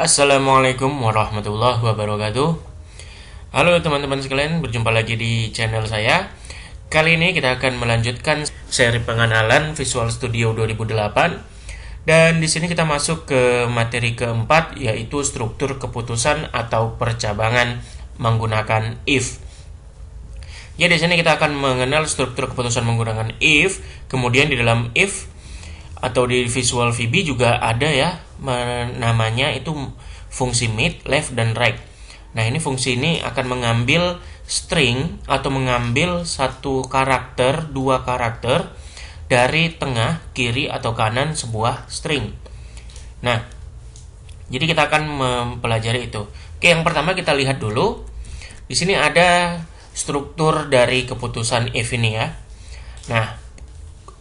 Assalamualaikum warahmatullahi wabarakatuh. Halo teman-teman sekalian, berjumpa lagi di channel saya. Kali ini kita akan melanjutkan seri pengenalan Visual Studio 2008. Dan di sini kita masuk ke materi keempat, yaitu struktur keputusan atau percabangan menggunakan if. Ya, di sini kita akan mengenal struktur keputusan menggunakan if. Kemudian di dalam if atau di Visual VB juga ada ya, namanya itu fungsi mid, left, dan right. Nah, ini fungsi ini akan mengambil string atau mengambil satu karakter, dua karakter dari tengah, kiri, atau kanan sebuah string. Nah, jadi kita akan mempelajari itu. Oke, yang pertama kita lihat dulu. Di sini ada struktur dari keputusan if ini ya. Nah,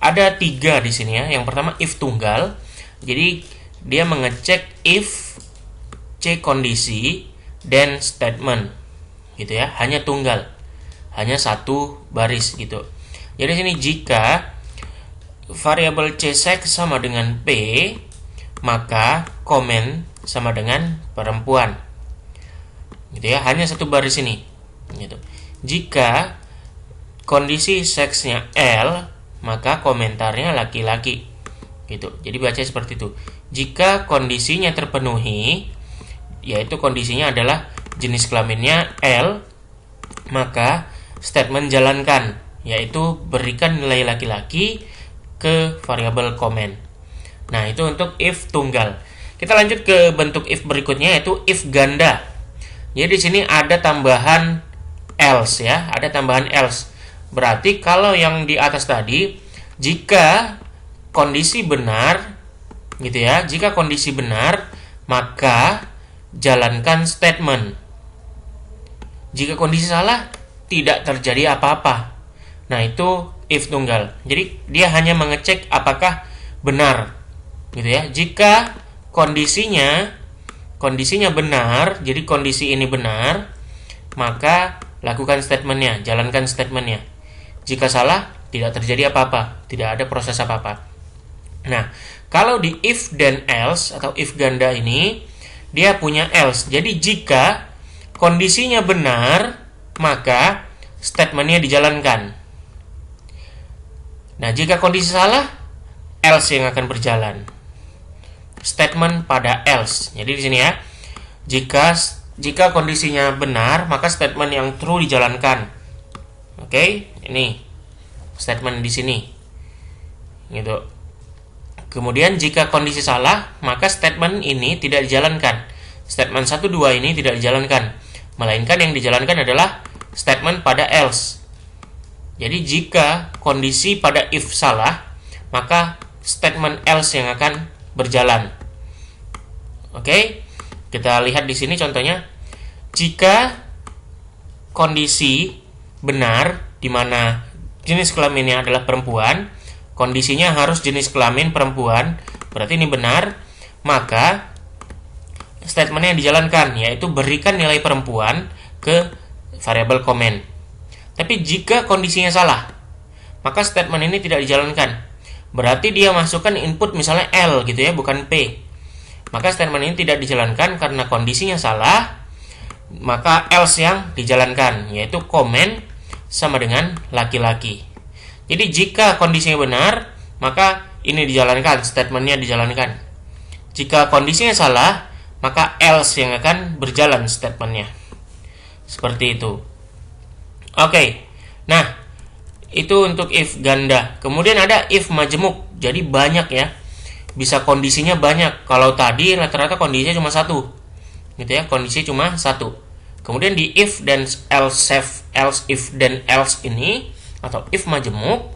ada tiga di sini ya. Yang pertama if tunggal. Jadi dia mengecek if, cek kondisi, dan statement gitu ya. Hanya tunggal, hanya satu baris gitu. Jadi di sini jika variabel c-sex sama dengan p, maka komen sama dengan perempuan gitu ya. Hanya satu baris ini gitu. Jika kondisi seksnya L, maka komentarnya laki-laki gitu. Jadi baca seperti itu. Jika kondisinya terpenuhi, yaitu kondisinya adalah jenis kelaminnya L, maka statement jalankan, yaitu berikan nilai laki-laki ke variabel komen. Nah, itu untuk if tunggal. Kita lanjut ke bentuk if berikutnya, yaitu if ganda. Jadi di sini ada tambahan else ya, ada tambahan else. Berarti kalau yang di atas tadi, jika kondisi benar gitu ya, jika kondisi benar, maka jalankan statement. Jika kondisi salah, tidak terjadi apa-apa. Nah, itu if tunggal. Jadi dia hanya mengecek apakah benar gitu ya. Jika kondisinya benar, jadi kondisi ini benar, maka lakukan statementnya, jalankan statementnya. Jika salah, tidak terjadi apa-apa, tidak ada proses apa-apa. Nah, kalau di if dan else atau if ganda ini, dia punya else. Jadi jika kondisinya benar, maka statementnya dijalankan. Nah, jika kondisi salah, else yang akan berjalan. Statement pada else. Jadi di sini ya, jika kondisinya benar, maka statement yang true dijalankan. Oke, ini statement di sini. Gitu. Kemudian jika kondisi salah, maka statement ini tidak dijalankan. Statement 1 2 ini tidak dijalankan. Melainkan yang dijalankan adalah statement pada else. Jadi jika kondisi pada if salah, maka statement else yang akan berjalan. Oke? Kita lihat di sini contohnya. Jika kondisi benar, di mana jenis kelaminnya adalah perempuan, kondisinya harus jenis kelamin perempuan, berarti ini benar, maka statementnya yang dijalankan, yaitu berikan nilai perempuan ke variabel komen. Tapi jika kondisinya salah, maka statement ini tidak dijalankan. Berarti dia masukkan input misalnya L gitu ya, bukan P. Maka statement ini tidak dijalankan karena kondisinya salah, maka else yang dijalankan, yaitu komen sama dengan laki-laki. Jadi jika kondisinya benar, maka ini dijalankan, statementnya dijalankan. Jika kondisinya salah, maka else yang akan berjalan statementnya. Seperti itu. Oke. Nah, itu untuk if ganda. Kemudian ada if majemuk. Jadi banyak ya. Bisa kondisinya banyak. Kalau tadi rata-rata kondisinya cuma satu. Gitu ya, kondisi cuma satu. Kemudian di if dan else if dan else ini atau if majemuk,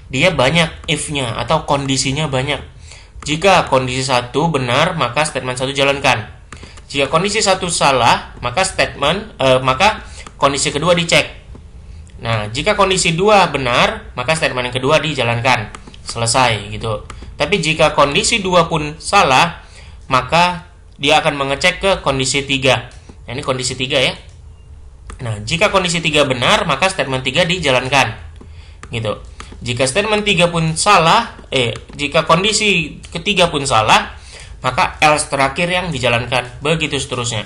dia banyak if-nya atau kondisinya banyak. Jika kondisi 1 benar, maka statement 1 jalankan. Jika kondisi 1 salah, maka maka kondisi kedua dicek. Nah, jika kondisi 2 benar, maka statement yang kedua dijalankan. Selesai gitu. Tapi jika kondisi 2 pun salah, maka dia akan mengecek ke kondisi 3. Nah, ini kondisi 3 ya. Nah, jika kondisi 3 benar, maka statement 3 dijalankan. Gitu. Jika statement 3 pun salah, jika kondisi ketiga pun salah, maka else terakhir yang dijalankan, begitu seterusnya.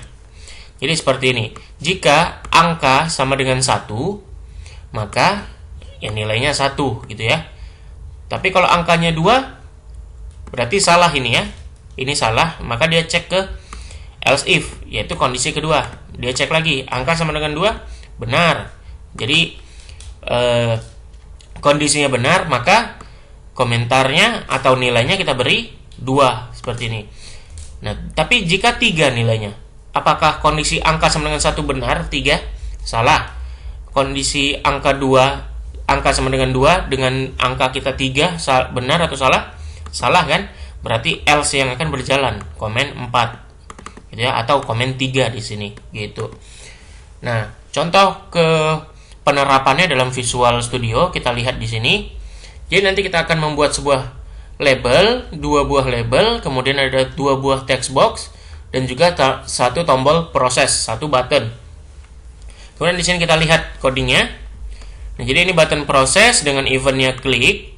Jadi seperti ini. Jika angka sama dengan 1, maka ya nilainya 1 gitu ya. Tapi kalau angkanya 2, berarti salah ini ya. Ini salah, maka dia cek ke else if, yaitu kondisi kedua. Dia cek lagi, angka sama dengan 2, benar. Jadi kondisinya benar, maka komentarnya atau nilainya kita beri 2 seperti ini. Nah, tapi jika 3 nilainya, apakah kondisi angka sama dengan 1 benar, 3 salah? Kondisi angka sama dengan 2 dengan angka kita 3 benar atau salah? Salah kan? Berarti else yang akan berjalan, komen 4 gitu ya, atau komen 3 di sini gitu. Nah, contoh ke penerapannya dalam Visual Studio kita lihat di sini. Jadi nanti kita akan membuat sebuah label, 2 buah label, kemudian ada 2 buah text box dan juga 1 tombol proses, 1 button. Kemudian di sini kita lihat codingnya. Nah, jadi ini button proses dengan eventnya klik.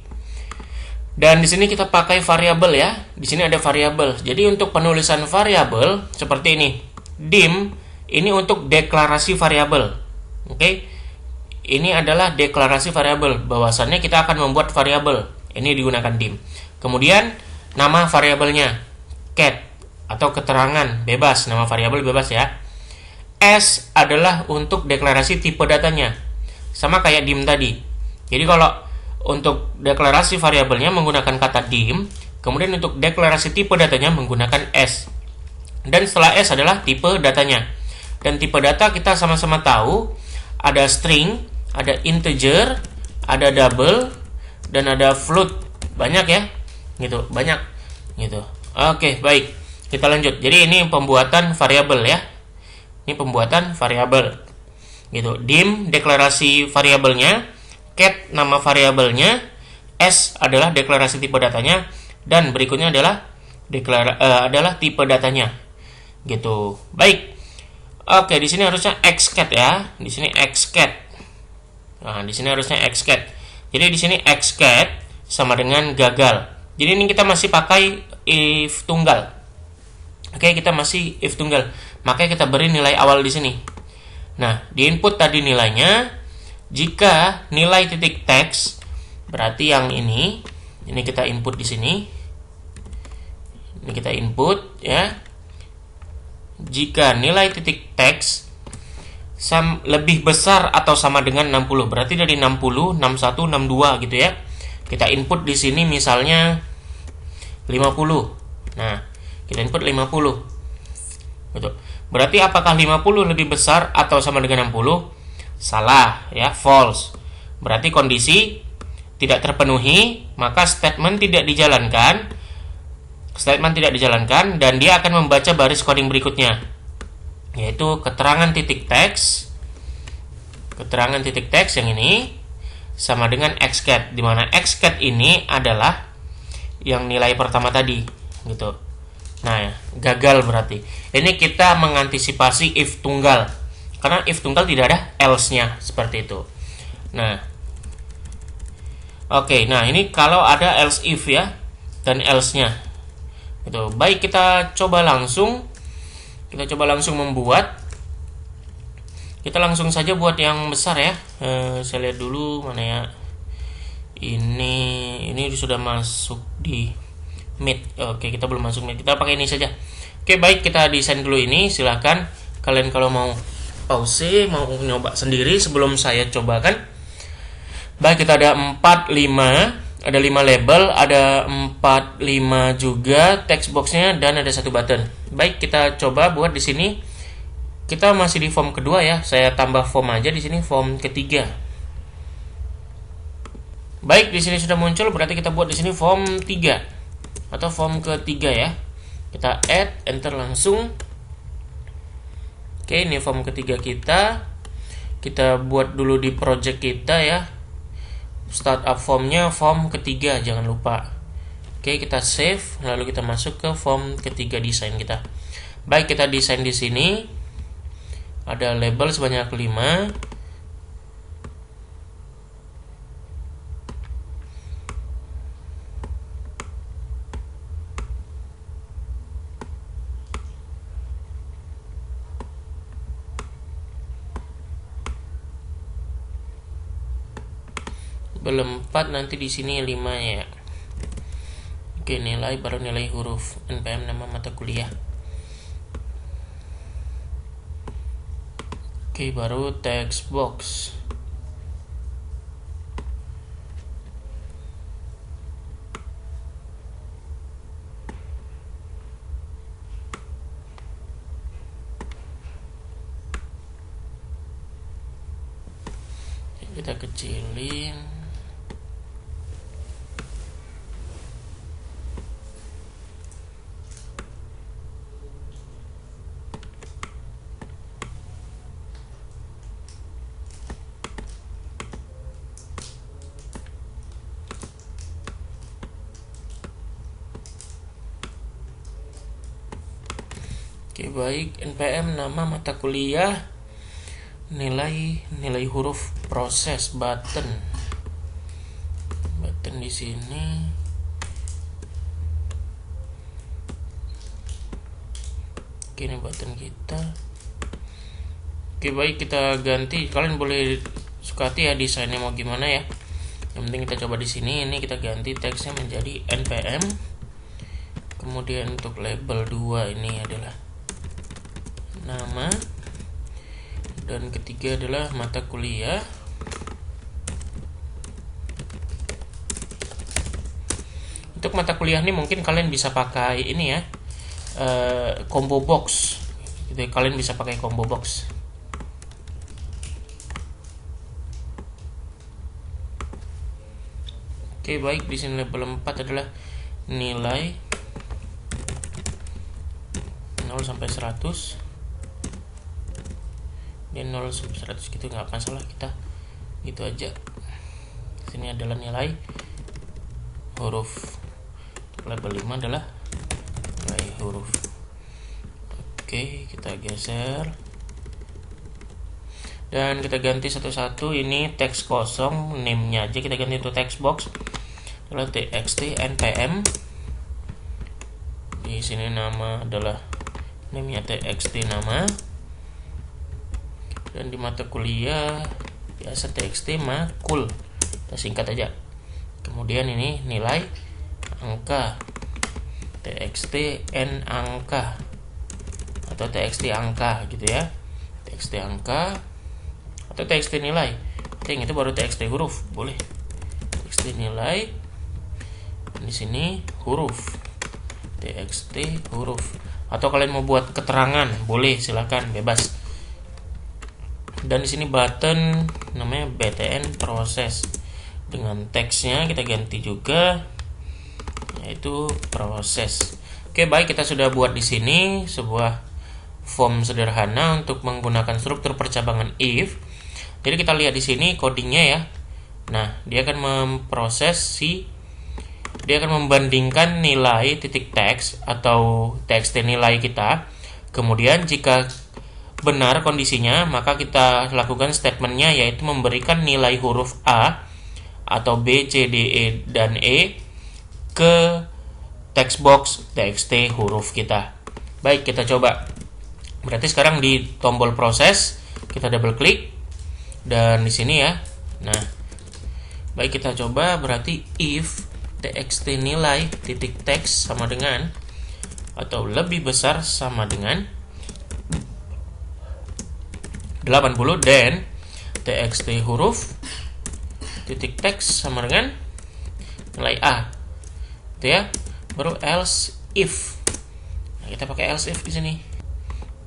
Dan di sini kita pakai variabel ya. Di sini ada variabel. Jadi untuk penulisan variabel seperti ini. Dim ini untuk deklarasi variabel. Oke. Ini adalah deklarasi variabel. Bahwasannya kita akan membuat variabel. Ini digunakan dim. Kemudian nama variabelnya cat atau keterangan bebas, nama variabel bebas ya. S adalah untuk deklarasi tipe datanya. Sama kayak dim tadi. Jadi kalau untuk deklarasi variabelnya menggunakan kata dim, kemudian untuk deklarasi tipe datanya menggunakan S. Dan setelah S adalah tipe datanya. Dan tipe data kita sama-sama tahu ada string, ada integer, ada double, dan ada float. Banyak ya? Gitu, banyak gitu. Oke, baik. Kita lanjut. Jadi ini pembuatan variabel ya. Ini pembuatan variabel. Gitu. Dim deklarasi variabelnya, cat nama variabelnya, S adalah deklarasi tipe datanya, dan berikutnya adalah adalah tipe datanya. Gitu. Baik. Oke, di sini harusnya xcat ya. Di sini xcat. Nah, di sini harusnya xcat. Jadi di sini xcat sama dengan gagal. Jadi ini kita masih pakai if tunggal. Oke, kita masih if tunggal. Makanya kita beri nilai awal di sini. Nah, di input tadi nilainya, jika nilai titik text, berarti yang ini kita input di sini. Ini kita input ya. Jika nilai titik text lebih besar atau sama dengan 60, berarti dari 60, 61, 62 gitu ya. Kita input di sini misalnya 50. Nah, kita input 50. Betul. Berarti apakah 50 lebih besar atau sama dengan 60? Salah ya, false. Berarti kondisi tidak terpenuhi, maka statement tidak dijalankan. Statement tidak dijalankan dan dia akan membaca baris coding berikutnya, yaitu keterangan titik teks. Keterangan titik teks yang ini sama dengan xcat, di mana xcat ini adalah yang nilai pertama tadi gitu. Nah, gagal berarti. Ini kita mengantisipasi if tunggal. Karena if tunggal tidak ada else-nya seperti itu. Nah. Oke, nah ini kalau ada else if ya dan else-nya. Gitu. Baik, kita coba langsung membuat. Kita langsung saja buat yang besar ya. Saya lihat dulu mana ya. Ini sudah masuk di mid. Oke, kita belum masuk mid. Kita pakai ini saja. Oke, baik, kita desain dulu ini. Silahkan kalian kalau mau pause, mau nyoba sendiri sebelum saya cobakan. Baik, kita ada 4, 5. Ada 5 label, ada 4, 5 juga text boxnya, dan ada 1 button. Baik, kita coba buat di sini. Kita masih di form kedua ya. Saya tambah form aja di sini, form ketiga. Baik, di sini sudah muncul, berarti kita buat di sini form 3 atau form ketiga ya. Kita add, enter langsung. Oke, ini form ketiga kita. Kita buat dulu di project kita ya. Startup formnya form ketiga, jangan lupa. Oke, kita save, lalu kita masuk ke form ketiga desain kita. Baik, kita desain di sini. Ada label sebanyak 5. Belum 4, nanti di sini 5 ya. Oke, nilai baru nilai huruf, NPM nama mata kuliah. Oke, baru text box. Kita kecilin. Oke, baik, NPM nama mata kuliah, nilai huruf, proses, button di sini. Oke, ini button kita. Oke, baik, kita ganti. Kalian boleh suka hati ya desainnya mau gimana ya. Yang penting kita coba di sini. Ini kita ganti teksnya menjadi NPM. Kemudian untuk label 2 ini adalah nama, dan ketiga adalah mata kuliah. Untuk mata kuliah ini mungkin kalian bisa pakai ini ya, combo box gitu. Kalian bisa pakai combo box. Oke, baik, di sini label 4 adalah nilai 0 sampai 100. Dan 0 sampai 100 gitu, nggak masalah, kita gitu aja. Sini adalah nilai huruf. Label 5 adalah nilai huruf. Oke, kita geser dan kita ganti satu-satu. Ini teks kosong, name-nya aja kita ganti untuk text box adalah txt npm. Di sini nama adalah name-nya txt nama. Dan di mata kuliah biasa txt makul, kita singkat aja. Kemudian ini nilai angka, txt n angka atau txt angka gitu ya, txt angka atau txt nilai. Yang itu baru txt huruf, boleh txt nilai. Di sini huruf, txt huruf. Atau kalian mau buat keterangan, boleh, silakan, bebas. Dan di sini button namanya btn proses. Dengan teksnya kita ganti juga, yaitu proses. Oke, baik, kita sudah buat di sini sebuah form sederhana untuk menggunakan struktur percabangan if. Jadi kita lihat di sini codingnya ya. Nah, dia akan dia akan membandingkan nilai titik teks atau txt nilai kita. Kemudian jika benar kondisinya, maka kita lakukan statementnya, yaitu memberikan nilai huruf A atau B, C, D, E, dan E ke text box txt huruf kita. Baik, kita coba. Berarti sekarang di tombol proses kita double klik dan di sini ya. Nah, baik, kita coba. Berarti if txt nilai titik teks sama dengan atau lebih besar sama dengan 80, dan txt huruf titik teks sama dengan nilai A, itu ya. Baru else if. Nah, kita pakai else if di sini.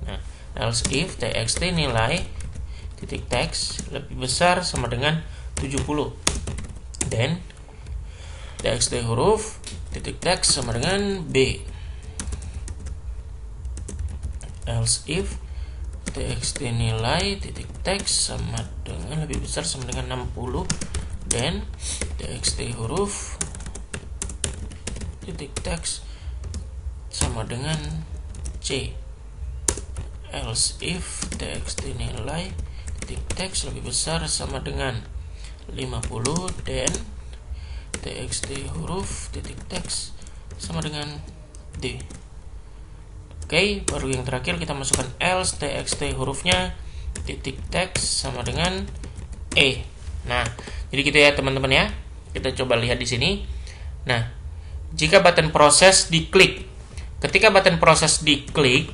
Nah, else if txt nilai titik teks lebih besar sama dengan 70, dan txt huruf titik teks sama dengan B. Else if txt nilai titik teks sama dengan lebih besar sama dengan 60, dan txt huruf titik teks sama dengan C. Else if txt nilai titik teks lebih besar sama dengan 50, dan txt huruf titik teks sama dengan D. Oke, baru yang terakhir kita masukkan else txt hurufnya titik teks sama dengan E. Nah, jadi gitu ya teman-teman ya. Kita coba lihat di sini. Nah, jika button proses diklik, ketika button proses diklik,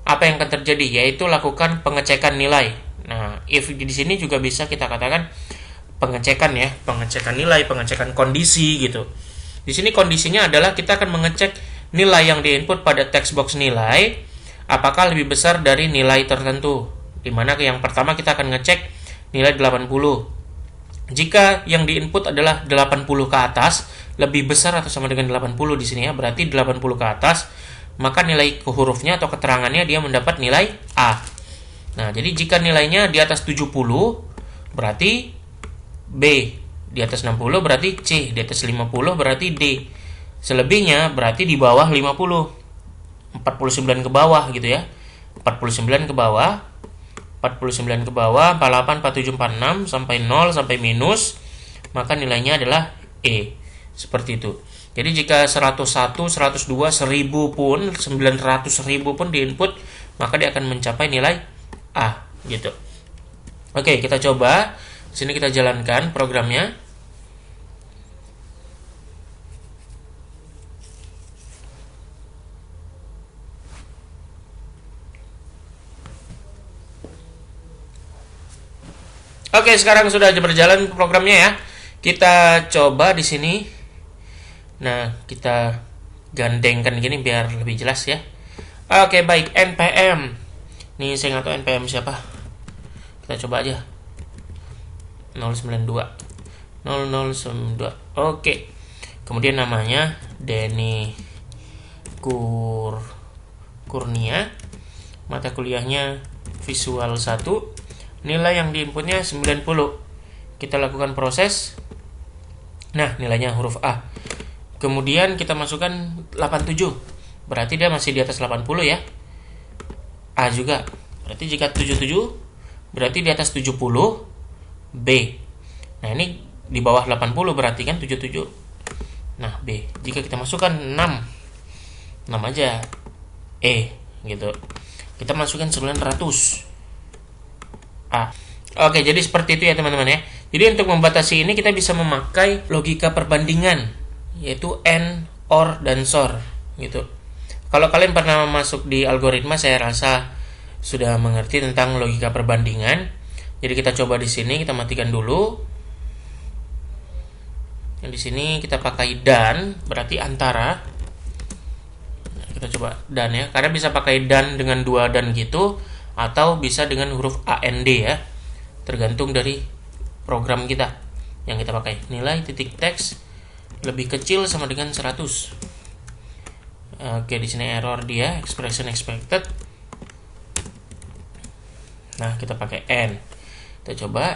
apa yang akan terjadi? Yaitu lakukan pengecekan nilai. Nah, if di sini juga bisa kita katakan pengecekan ya, pengecekan nilai, pengecekan kondisi gitu. Di sini kondisinya adalah kita akan mengecek nilai yang diinput pada text box nilai apakah lebih besar dari nilai tertentu. Dimana yang pertama kita akan ngecek nilai 80. Jika yang diinput adalah 80 ke atas, lebih besar atau sama dengan 80 di sini ya, berarti 80 ke atas, maka nilai hurufnya atau keterangannya dia mendapat nilai A. Nah, jadi jika nilainya di atas 70, berarti B. Di atas 60 berarti C, di atas 50 berarti D. Selebihnya berarti di bawah 50. 49 ke bawah gitu ya. 49 ke bawah, 49 ke bawah, 48, 47, 46 sampai 0 sampai minus, maka nilainya adalah E. Seperti itu. Jadi jika 101, 102, 1000 pun, 900.000 pun diinput, maka dia akan mencapai nilai A gitu. Oke, kita coba. Sini kita jalankan programnya. Oke, sekarang sudah berjalan programnya ya. Kita coba di sini. Nah, kita gandengkan gini biar lebih jelas ya. Oke, baik, npm. Nih saya nggak tahu npm siapa. Kita coba aja. 092. Oke. Kemudian namanya Denny Kurnia. Mata kuliahnya Visual 1. Nilai yang diinputnya 90. Kita lakukan proses. Nah, nilainya huruf A. Kemudian kita masukkan 87. Berarti dia masih di atas 80 ya. A juga. Berarti jika 77 berarti di atas 70. B. Nah, ini di bawah 80 berarti kan 77. Nah, B. Jika kita masukkan 6 aja. E gitu. Kita masukkan 900. A. Oke, jadi seperti itu ya teman-teman ya. Jadi untuk membatasi ini kita bisa memakai logika perbandingan, yaitu AND, OR, dan SOR gitu. Kalau kalian pernah masuk di algoritma, saya rasa sudah mengerti tentang logika perbandingan. Jadi kita coba di sini, kita matikan dulu. Yang di sini kita pakai dan, berarti antara. Nah, kita coba dan ya, karena bisa pakai dan dengan 2 dan gitu, atau bisa dengan huruf AND ya, tergantung dari program kita yang kita pakai. Nilai titik teks lebih kecil sama dengan 100. Oke, di sini error dia, expression expected. Nah, kita pakai N. Kita coba.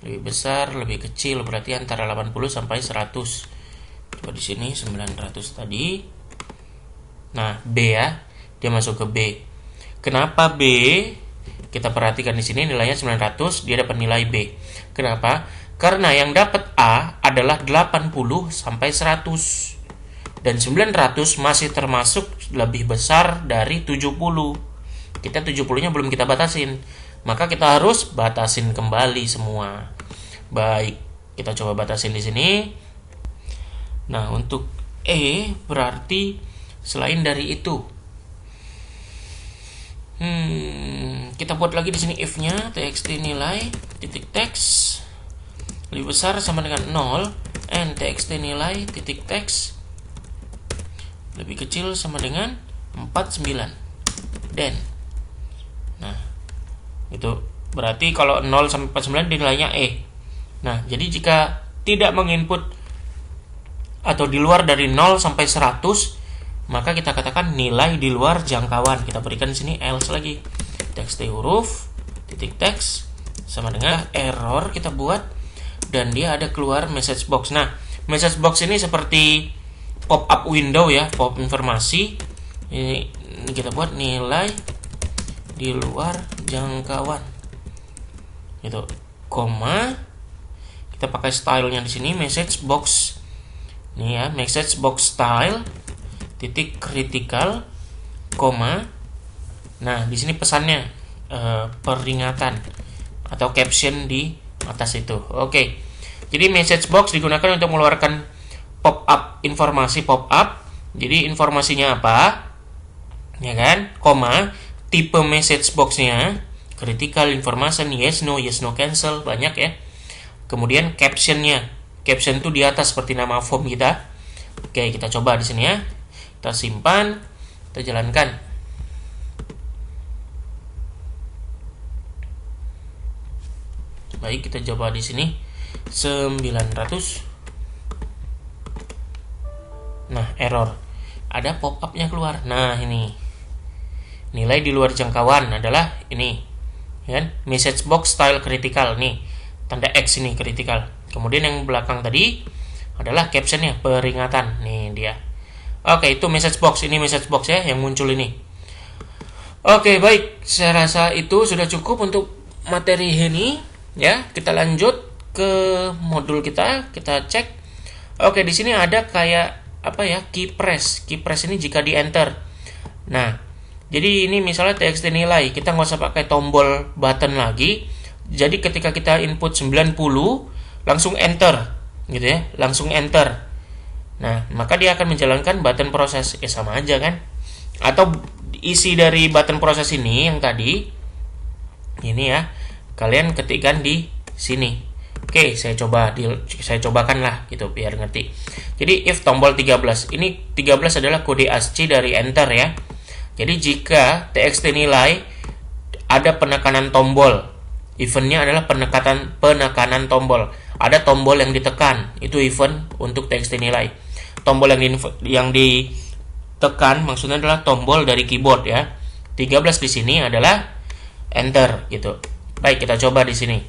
Lebih besar, lebih kecil, berarti antara 80 sampai 100. Coba di sini 900 tadi. Nah, B ya. Dia masuk ke B. Kenapa B? Kita perhatikan di sini nilainya 900, dia dapat nilai B. Kenapa? Karena yang dapat A adalah 80 sampai 100. Dan 900 masih termasuk lebih besar dari 70. Kita 70-nya belum kita batasin. Maka kita harus batasin kembali semua. Baik, kita coba batasin di sini. Nah, untuk E berarti selain dari itu. Kita buat lagi di sini if-nya txt nilai titik teks lebih besar sama dengan 0 and txt nilai titik teks lebih kecil sama dengan 49 dan nah itu berarti kalau 0 sampai 49 nilainya E. Nah, jadi jika tidak menginput atau di luar dari 0 sampai 100, maka kita katakan nilai di luar jangkauan. Kita berikan di sini else lagi. Txt huruf titik teks sama dengan error kita buat dan dia ada keluar message box. Nah, message box ini seperti pop up window ya, pop informasi. Ini kita buat nilai di luar jangkauan. Itu koma. Kita pakai stylenya di sini message box. Nih ya, message box style titik critical koma. Nah, di sini pesannya peringatan atau caption di atas itu. Oke. Jadi message box digunakan untuk mengeluarkan pop-up, informasi pop-up. Jadi informasinya apa? Ya kan? Koma, tipe message box-nya, critical information, yes no cancel, banyak ya. Kemudian caption-nya. Caption itu di atas seperti nama form kita. Oke, kita coba di sini ya. Kita simpan, kita jalankan. Baik, kita coba di sini 900. Nah, error. Ada pop-up-nya keluar. Nah, ini. Nilai di luar jangkauan adalah ini. Ya kan? Message box style critical nih. Tanda X ini critical. Kemudian yang belakang tadi adalah caption-nya, peringatan. Nih dia. Oke, itu message box. Ini message box ya yang muncul ini. Oke, baik. Saya rasa itu sudah cukup untuk materi ini. Ya, kita lanjut ke modul kita cek. Oke, di sini ada kayak apa ya, key press ini jika di enter. Nah, jadi ini misalnya txt nilai, kita nggak usah pakai tombol button lagi. Jadi ketika kita input 90 langsung enter gitu ya, langsung enter. Nah, maka dia akan menjalankan button proses. Ya sama aja kan. Atau isi dari button proses ini yang tadi ini ya, kalian ketikkan di sini. Oke, saya cobakan lah gitu biar ngerti. Jadi if tombol 13. Ini 13 adalah kode ASCII dari enter ya. Jadi jika txt nilai ada penekanan tombol, eventnya adalah penekanan tombol. Ada tombol yang ditekan, itu event untuk txt nilai. Tombol yang ditekan maksudnya adalah tombol dari keyboard ya. 13 di sini adalah enter gitu. Baik, kita coba di sini.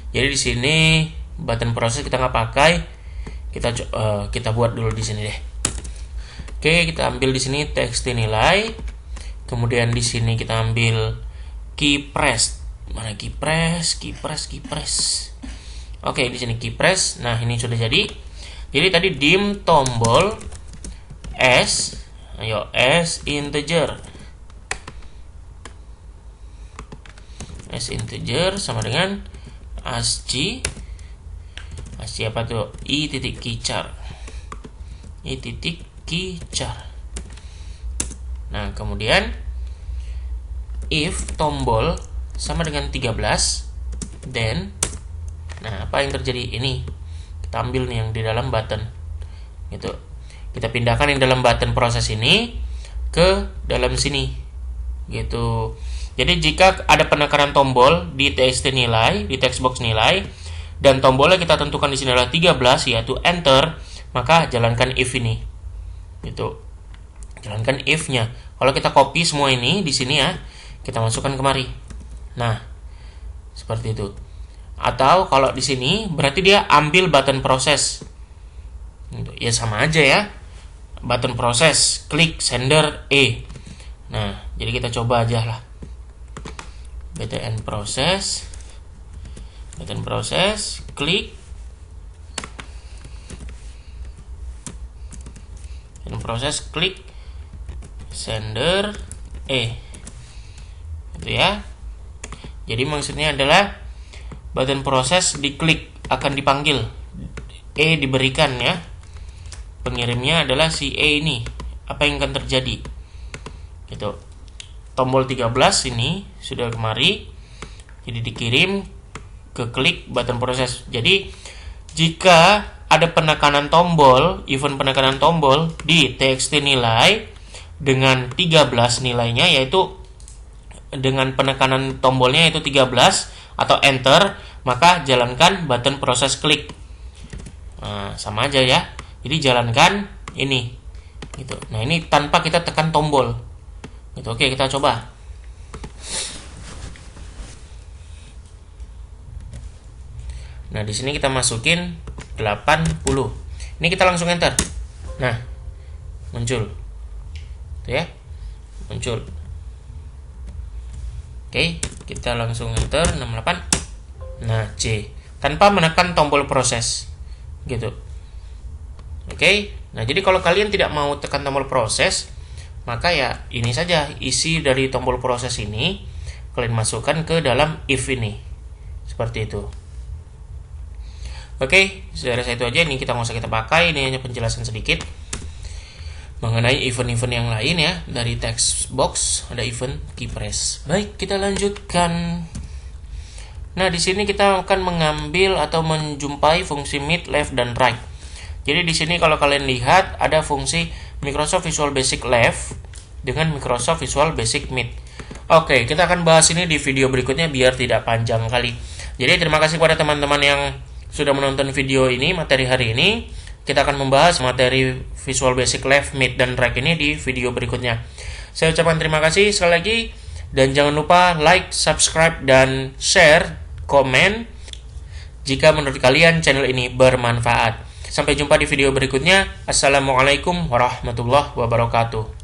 Jadi di sini button proses kita nggak pakai. Kita buat dulu di sini deh. Oke, kita ambil di sini txt nilai. Kemudian di sini kita ambil key press. Mana key press? Oke, di sini key press. Nah, ini sudah jadi. Jadi tadi dim tombol S. Ayo, S integer. S integer sama dengan ASCII apa tuh? I titik keychar. Nah, kemudian if tombol sama dengan 13 then, nah apa yang terjadi ini? Kita ambil nih yang di dalam button gitu. Kita pindahkan yang dalam button proses ini ke dalam sini gitu. Jadi jika ada penekanan tombol di txt nilai, di text box nilai, dan tombolnya kita tentukan di sini adalah 13 yaitu enter, maka jalankan if ini. Gitu. Jalankan if-nya. Kalau kita copy semua ini di sini ya, kita masukkan kemari. Nah, seperti itu. Atau kalau di sini berarti dia ambil button proses. Gitu. Ya sama aja ya. Button proses, klik sender E. Nah, jadi kita coba aja lah. btn proses, klik sender E. Itu ya. Jadi maksudnya adalah button proses diklik akan dipanggil, E diberikan ya. Pengirimnya adalah si E ini. Apa yang akan terjadi? Gitu. Tombol 13 ini sudah kemari, jadi dikirim ke klik button proses. Jadi jika ada penekanan tombol, event penekanan tombol di txt nilai dengan 13 nilainya, yaitu dengan penekanan tombolnya yaitu 13 atau enter, maka jalankan button proses klik. Nah, sama aja ya. Jadi jalankan ini gitu. Nah, ini tanpa kita tekan tombol. Gitu. Oke, kita coba. Nah, di sini kita masukin 80. Ini kita langsung enter. Nah, muncul. Tuh ya. Muncul. Oke, kita langsung enter 68. Nah, C. Tanpa menekan tombol proses. Gitu. Oke. Nah, jadi kalau kalian tidak mau tekan tombol proses, maka ya ini saja isi dari tombol proses ini kalian masukkan ke dalam if ini. Seperti itu. Oke, saya rasa itu aja. Ini kita nggak usah kita pakai. Ini hanya penjelasan sedikit mengenai event-event yang lain ya. Dari text box ada event key press. Baik, kita lanjutkan. Nah, di sini kita akan mengambil atau menjumpai fungsi mid, left, dan right. Jadi di sini kalau kalian lihat ada fungsi Microsoft Visual Basic Left dengan Microsoft Visual Basic Mid. Oke, kita akan bahas ini di video berikutnya biar tidak panjang kali. Jadi terima kasih kepada teman-teman yang sudah menonton video ini, materi hari ini. Kita akan membahas materi Visual Basic Left, Mid, dan Right ini di video berikutnya. Saya ucapkan terima kasih sekali lagi. Dan jangan lupa like, subscribe, dan share, komen jika menurut kalian channel ini bermanfaat. Sampai jumpa di video berikutnya. Assalamualaikum warahmatullahi wabarakatuh.